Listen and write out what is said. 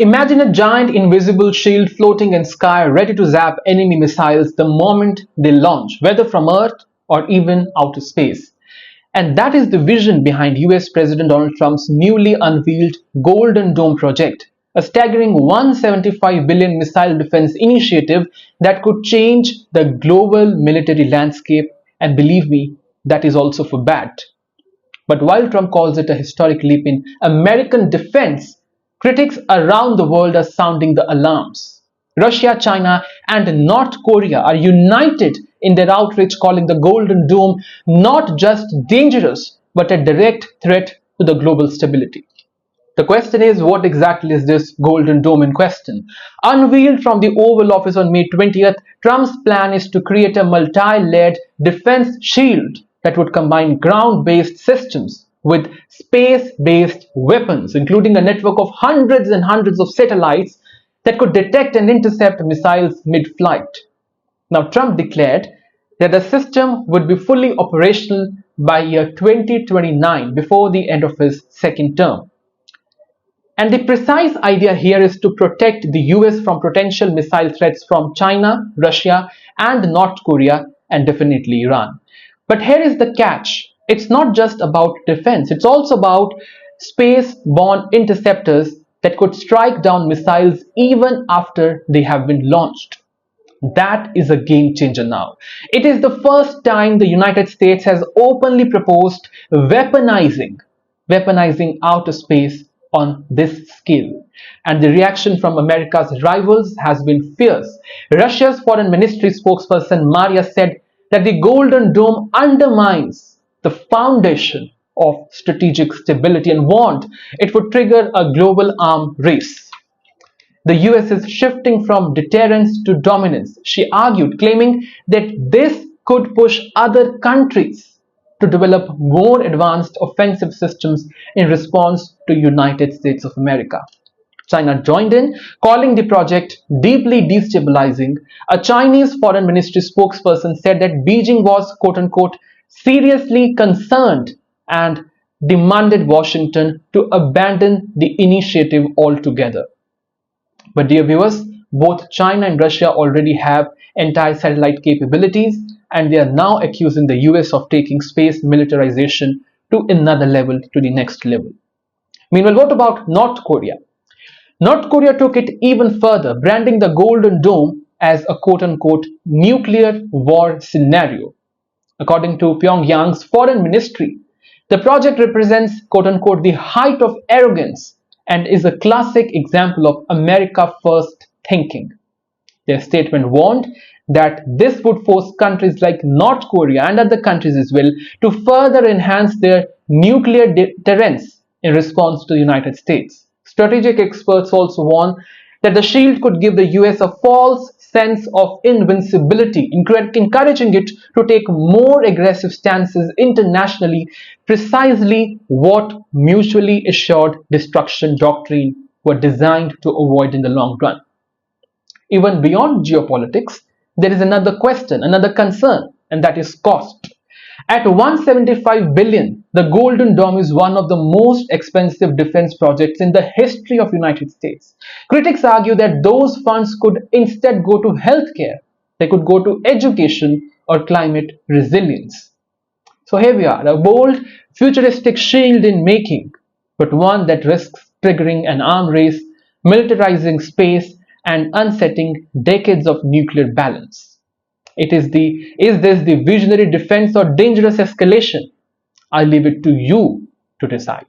Imagine a giant invisible shield floating in sky ready to zap enemy missiles the moment they launch, whether from Earth or even outer space. And that is the vision behind US President Donald Trump's newly unveiled Golden Dome project, a staggering $175 billion missile defense initiative that could change the global military landscape, and believe me, that is also for bad. But while Trump calls it a historic leap in American defense, critics around the world are sounding the alarms. Russia, China, and North Korea are united in their outrage, calling the Golden Dome not just dangerous but a direct threat to the global stability. The question is, what exactly is this Golden Dome in question? Unveiled from the Oval Office on May 20th, Trump's plan is to create a multi-layered defense shield that would combine ground-based systems with space-based weapons, including a network of hundreds and hundreds of satellites that could detect and intercept missiles mid-flight. Now, Trump declared that the system would be fully operational by year 2029, before the end of his second term. And the precise idea here is to protect the US from potential missile threats from China, Russia, and North Korea, and definitely Iran. But here is the catch. It's not just about defense, it's also about space-borne interceptors that could strike down missiles even after they have been launched. That is a game changer now. It is the first time the United States has openly proposed weaponizing outer space on this scale. And the reaction from America's rivals has been fierce. Russia's foreign ministry spokesperson Maria said that the Golden Dome undermines the foundation of strategic stability and warned it would trigger a global arms race. The US is shifting from deterrence to dominance, she argued, claiming that this could push other countries to develop more advanced offensive systems in response to United States of America. China joined in, calling the project deeply destabilizing. A Chinese foreign ministry spokesperson said that Beijing was, quote-unquote, seriously concerned and demanded Washington to abandon the initiative altogether. But dear viewers, both China and Russia already have anti-satellite capabilities, and they are now accusing the US of taking space militarization to another level, to the next level. Meanwhile, what about North Korea? North Korea took it even further, branding the Golden Dome as a quote-unquote nuclear war scenario. According to Pyongyang's foreign ministry, the project represents quote-unquote the height of arrogance and is a classic example of America first thinking. Their statement warned that this would force countries like North Korea and other countries as well to further enhance their nuclear deterrence in response to the United States. Strategic experts also warn that the shield could give the US a false sense of invincibility, encouraging it to take more aggressive stances internationally, precisely what mutually assured destruction doctrine were designed to avoid in the long run. Even beyond geopolitics, there is another question, another concern, and that is cost. At $175 billion, the Golden Dome is one of the most expensive defense projects in the history of the United States. Critics argue that those funds could instead go to healthcare, they could go to education or climate resilience. So here we are, a bold, futuristic shield in making, but one that risks triggering an arms race, militarizing space, and unsetting decades of nuclear balance. Is this the visionary defense or dangerous escalation? I leave it to you to decide.